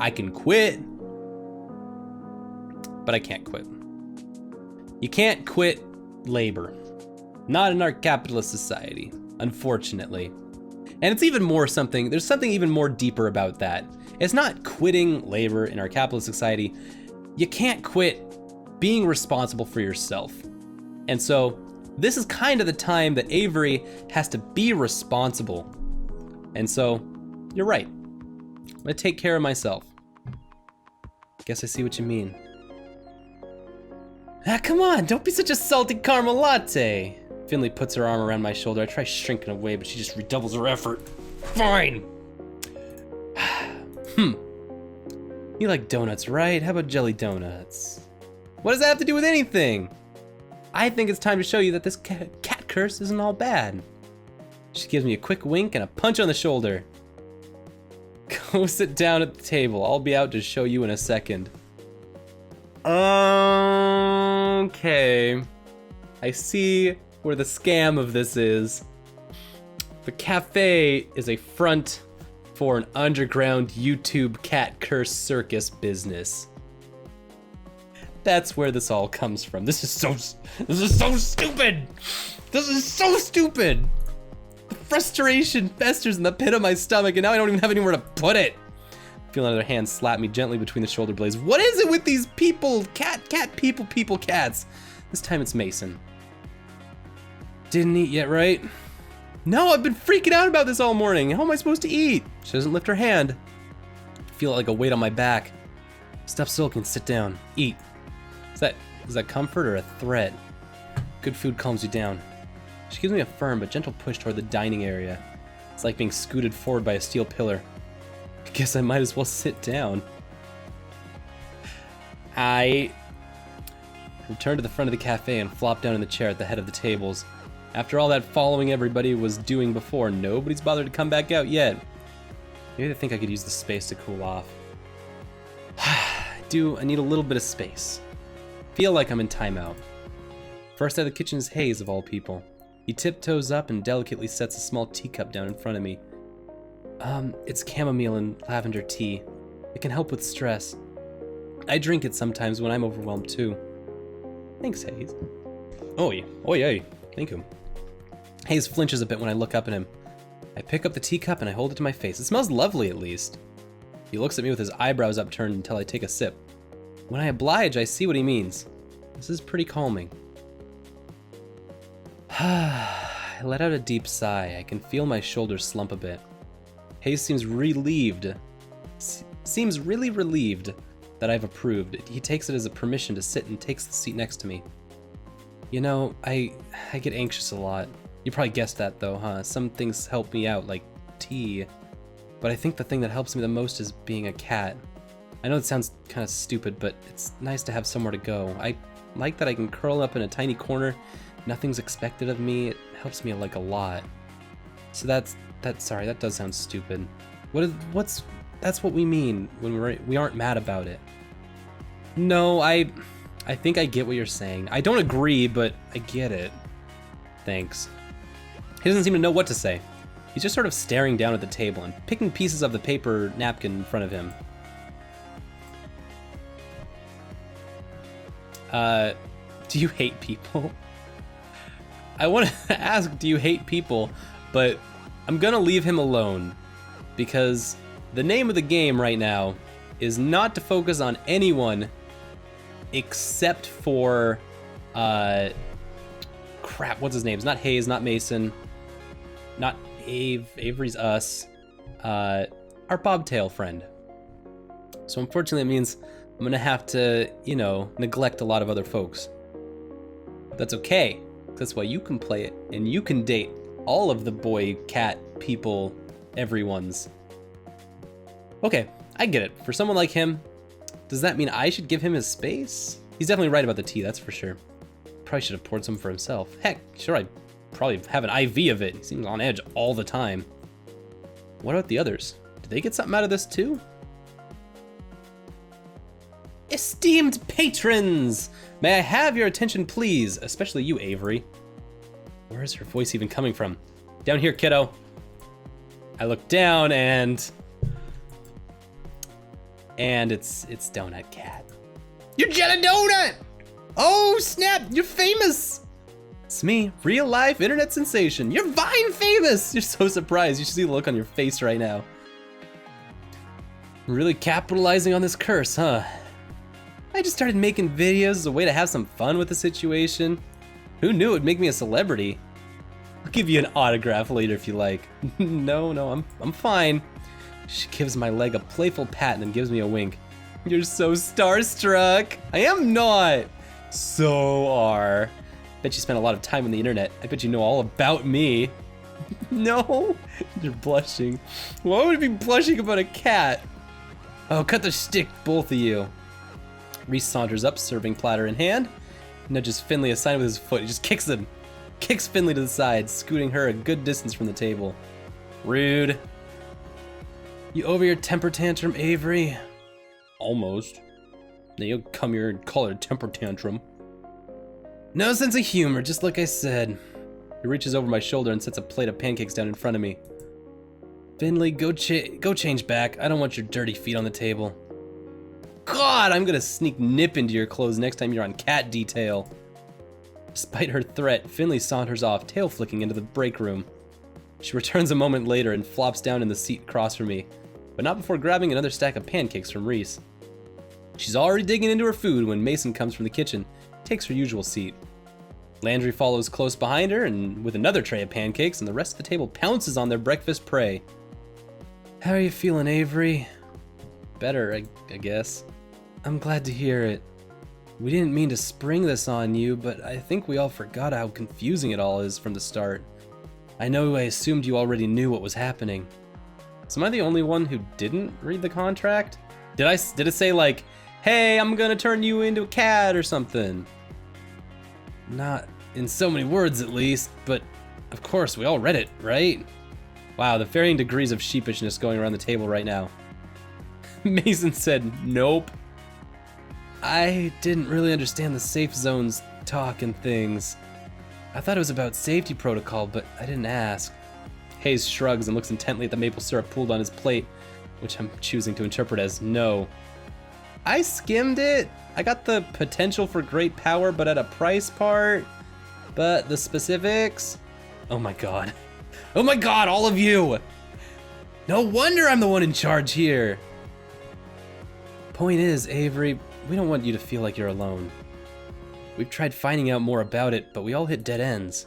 I can quit, but I can't quit. You can't quit labor. Not in our capitalist society, unfortunately. And it's even more something, there's something even more deeper about that. It's not quitting labor in our capitalist society. You can't quit being responsible for yourself. And so this is kind of the time that Avery has to be responsible. And so you're right. I'm gonna take care of myself. Guess I see what you mean. Ah, come on, don't be such a salty caramel latte. Finley puts her arm around my shoulder. I try shrinking away, but she just redoubles her effort. Fine. You like donuts, right? How about jelly donuts? What does that have to do with anything? I think it's time to show you that this cat curse isn't all bad. She gives me a quick wink and a punch on the shoulder. Go sit down at the table. I'll be out to show you in a second. Okay. I see where the scam of this is. The cafe is a front for an underground YouTube cat curse circus business. That's where this all comes from. This is so stupid. This is so stupid. The frustration festers in the pit of my stomach, and now I don't even have anywhere to put it. Feel another hand slap me gently between the shoulder blades. What is it with these people? People, cats. This time it's Mason. Didn't eat yet, right? No, I've been freaking out about this all morning. How am I supposed to eat? She doesn't lift her hand. I feel like a weight on my back. Stop sulking, sit down, eat. Is that comfort or a threat? Good food calms you down. She gives me a firm but gentle push toward the dining area. It's like being scooted forward by a steel pillar. I guess I might as well sit down. I return to the front of the cafe and flop down in the chair at the head of the tables. After all that following everybody was doing before, nobody's bothered to come back out yet. Maybe they think I could use the space to cool off. I need a little bit of space. Feel like I'm in timeout. First out of the kitchen is Hayes, of all people. He tiptoes up and delicately sets a small teacup down in front of me. It's chamomile and lavender tea. It can help with stress. I drink it sometimes when I'm overwhelmed too. Thanks, Hayes. Oy, thank you. Hayes flinches a bit when I look up at him. I pick up the teacup and I hold it to my face. It smells lovely, at least. He looks at me with his eyebrows upturned until I take a sip. When I oblige, I see what he means. This is pretty calming. I let out a deep sigh. I can feel my shoulders slump a bit. Hayes seems relieved. Seems really relieved that I've approved. He takes it as a permission to sit and takes the seat next to me. You know, I get anxious a lot. You probably guessed that though, huh? Some things help me out, like tea. But I think the thing that helps me the most is being a cat. I know it sounds kind of stupid, but it's nice to have somewhere to go. I like that I can curl up in a tiny corner. Nothing's expected of me. It helps me like a lot. So sorry, that does sound stupid. That's what we mean when we aren't mad about it. No, I think I get what you're saying. I don't agree, but I get it. Thanks. He doesn't seem to know what to say. He's just sort of staring down at the table and picking pieces of the paper napkin in front of him. Do you hate people? I want to ask, do you hate people? But I'm gonna leave him alone because the name of the game right now is not to focus on anyone except for, crap, what's his name? It's not Hayes, not Mason, not Avery's us, our bobtail friend. So unfortunately it means I'm gonna have to, neglect a lot of other folks. But that's okay. That's why you can play it, and you can date all of the boy, cat, people, everyone's. Okay, I get it. For someone like him, does that mean I should give him his space? He's definitely right about the tea, that's for sure. Probably should have poured some for himself. Heck, sure, I'd probably have an IV of it. He seems on edge all the time. What about the others? Did they get something out of this too? Esteemed patrons! May I have your attention, please? Especially you, Avery. Where is her voice even coming from? Down here, kiddo. I look down and... And it's Donut Cat. You're Jelly Donut! Oh snap, you're famous! It's me, real life internet sensation. You're Vine famous! You're so surprised, you should see the look on your face right now. Really capitalizing on this curse, huh? I just started making videos as a way to have some fun with the situation. Who knew it would make me a celebrity? I'll give you an autograph later if you like. No, I'm fine. She gives my leg a playful pat and then gives me a wink. You're so starstruck. I am not. So are. Bet you spent a lot of time on the internet. I bet you know all about me. No, you're blushing. Why would I be blushing about a cat? Oh, cut the stick, both of you. Reese saunters up, serving platter in hand. Nudges Finley aside with his foot. He just kicks him. Kicks Finley to the side, scooting her a good distance from the table. Rude. You over your temper tantrum, Avery? Almost. Now you'll come here and call it a temper tantrum. No sense of humor, just like I said. He reaches over my shoulder and sets a plate of pancakes down in front of me. Finley, go change back. I don't want your dirty feet on the table. God, I'm gonna sneak nip into your clothes next time you're on cat detail. Despite her threat, Finley saunters off, tail flicking into the break room. She returns a moment later and flops down in the seat across from me, but not before grabbing another stack of pancakes from Reese. She's already digging into her food when Mason comes from the kitchen, takes her usual seat. Landry follows close behind her and with another tray of pancakes, and the rest of the table pounces on their breakfast prey. How are you feeling, Avery? Better, I guess. I'm glad to hear it. We didn't mean to spring this on you, but I think we all forgot how confusing it all is from the start. I know I assumed you already knew what was happening. So am I the only one who didn't read the contract? Did it say like, hey, I'm gonna turn you into a cat or something? Not in so many words at least, but of course we all read it, right? Wow, the varying degrees of sheepishness going around the table right now. Mason said, nope. I didn't really understand the safe zones talk and things. I thought it was about safety protocol, but I didn't ask. Hayes shrugs and looks intently at the maple syrup pooled on his plate, which I'm choosing to interpret as no. I skimmed it. I got the potential for great power, but at a price part. But the specifics? Oh my god. Oh my god, all of you! No wonder I'm the one in charge here. Point is, Avery, we don't want you to feel like you're alone. We've tried finding out more about it, but we all hit dead ends.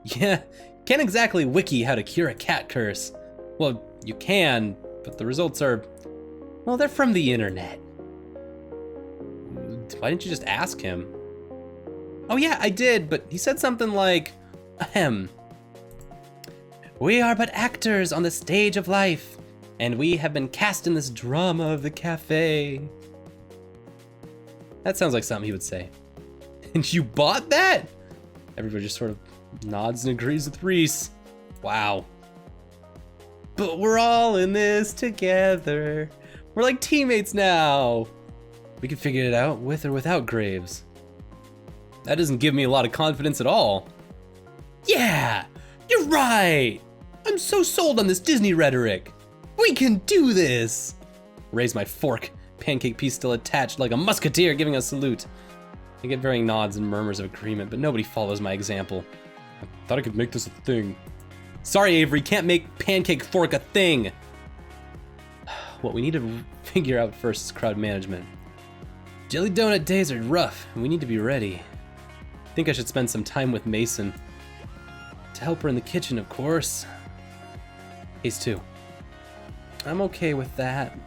Yeah, can't exactly wiki how to cure a cat curse. Well, you can, but the results are, well, they're from the internet. Why didn't you just ask him? Oh yeah, I did, but he said something like, ahem. We are but actors on the stage of life, and we have been cast in this drama of the cafe. That sounds like something he would say. And you bought that? Everybody just sort of nods and agrees with Reese. Wow. But we're all in this together. We're like teammates now. We can figure it out with or without Graves. That doesn't give me a lot of confidence at all. Yeah, you're right. I'm so sold on this Disney rhetoric. We can do this. Raise my fork, pancake piece still attached like a musketeer giving a salute. I get varying nods and murmurs of agreement, but nobody follows my example. I thought I could make this a thing. Sorry, Avery, can't make pancake fork a thing. What we need to figure out first is crowd management. Jelly donut days are rough, and we need to be ready. I think I should spend some time with Mason. To help her in the kitchen, of course. Ace 2. I'm okay with that.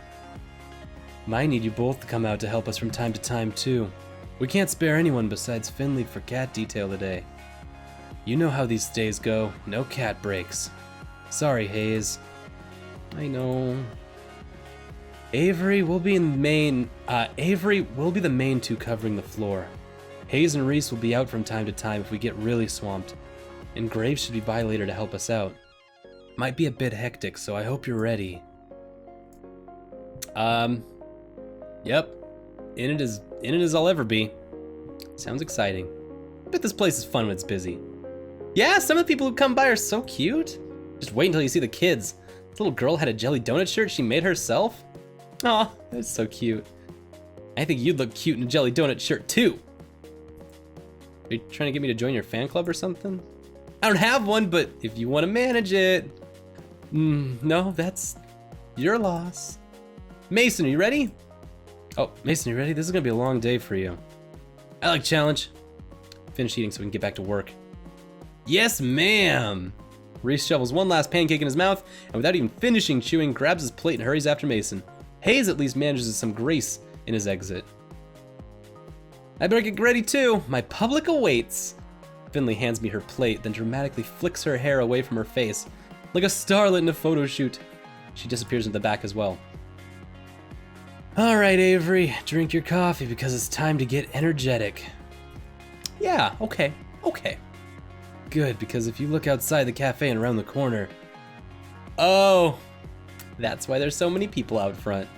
Might need you both to come out to help us from time to time, too. We can't spare anyone besides Finley for cat detail today. You know how these days go. No cat breaks. Sorry, Hayes. I know. Avery will be the main two covering the floor. Hayes and Reese will be out from time to time if we get really swamped. And Graves should be by later to help us out. Might be a bit hectic, so I hope you're ready. Yep. In it as I'll ever be. Sounds exciting. Bet this place is fun when it's busy. Yeah, some of the people who come by are so cute. Just wait until you see the kids. This little girl had a jelly donut shirt she made herself. Aw, that's so cute. I think you'd look cute in a jelly donut shirt too. Are you trying to get me to join your fan club or something? I don't have one, but if you want to manage it. No, that's your loss. Mason, are you ready? Oh, Mason, you ready? This is gonna be a long day for you. I like challenge. Finish eating so we can get back to work. Yes, ma'am. Reese shovels one last pancake in his mouth, and without even finishing chewing, grabs his plate and hurries after Mason. Hayes at least manages some grace in his exit. I better get ready too. My public awaits. Finley hands me her plate, then dramatically flicks her hair away from her face, like a starlet in a photo shoot. She disappears in the back as well. All right, Avery, drink your coffee because it's time to get energetic. Yeah, okay. Good, because if you look outside the cafe and around the corner... Oh, that's why there's so many people out front.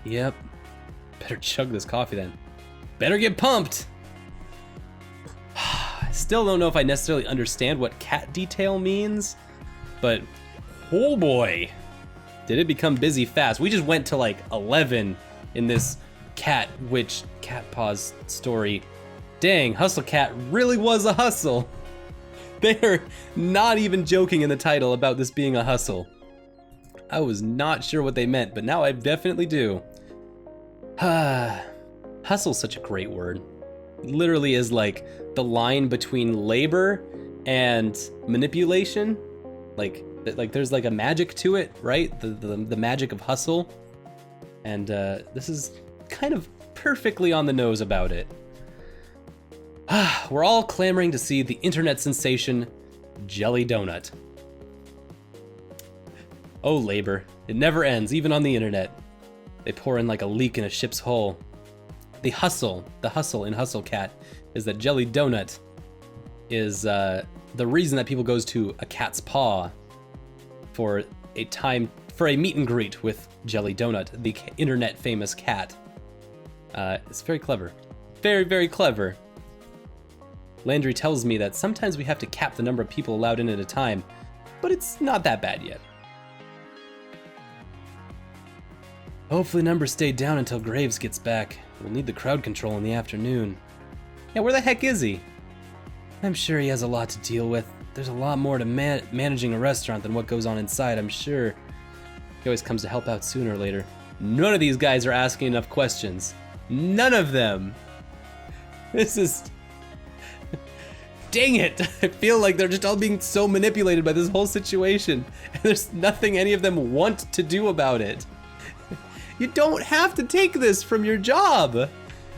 Yep. Better chug this coffee then. Better get pumped! I still don't know if I necessarily understand what cat detail means, but oh boy, did it become busy fast. We just went to like 11 in this cat paws story. Dang, Hustle Cat really was a hustle. They're not even joking in the title about this being a hustle. I was not sure what they meant, but now I definitely do. Hustle's such a great word. It literally is like the line between labor and manipulation. Like there's like a magic to it, right? The magic of hustle. And this is kind of perfectly on the nose about it. We're all clamoring to see the internet sensation, Jelly Donut. Oh, labor. It never ends, even on the internet. They pour in like a leak in a ship's hull. The hustle in Hustle Cat is that Jelly Donut is the reason that people goes to a cat's paw for a meet and greet with Jelly Donut, the internet famous cat. It's very clever. Very, very clever. Landry tells me that sometimes we have to cap the number of people allowed in at a time, but it's not that bad yet. Hopefully numbers stay down until Graves gets back. We'll need the crowd control in the afternoon. Yeah, where the heck is he? I'm sure he has a lot to deal with. There's a lot more to managing a restaurant than what goes on inside, I'm sure. He always comes to help out sooner or later. None of these guys are asking enough questions. None of them. This is... Dang it! I feel like they're just all being so manipulated by this whole situation, and there's nothing any of them want to do about it. You don't have to take this from your job.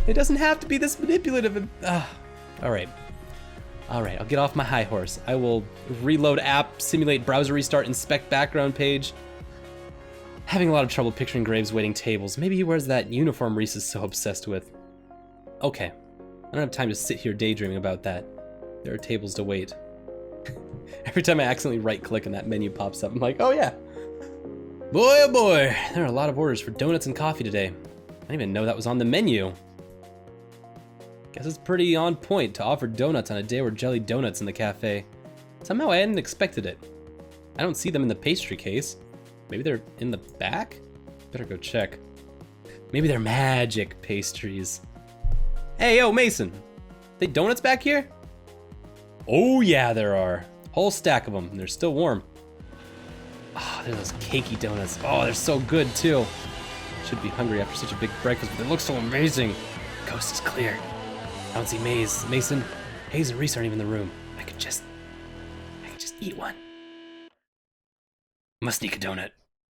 It doesn't have to be this manipulative. All right, I'll get off my high horse. I will reload app, simulate browser restart, inspect background page. Having a lot of trouble picturing Graves waiting tables. Maybe he wears that uniform Reese is so obsessed with. Okay, I don't have time to sit here daydreaming about that. There are tables to wait. Every time I accidentally right-click and that menu pops up, I'm like, oh yeah. Boy, oh boy, there are a lot of orders for donuts and coffee today. I didn't even know that was on the menu. Guess it's pretty on point to offer donuts on a day where Jelly Donut's in the cafe. Somehow I hadn't expected it. I don't see them in the pastry case. Maybe they're in the back? Better go check. Maybe they're magic pastries. Hey, yo, Mason. They donuts back here? Oh yeah, there are. Whole stack of them, and they're still warm. Oh, there's those cakey donuts. Oh, they're so good too. Should be hungry after such a big breakfast, but they look so amazing. Coast is clear. I don't see Mason. Hayes and Reese aren't even in the room. I could just eat one. Must sneak a donut.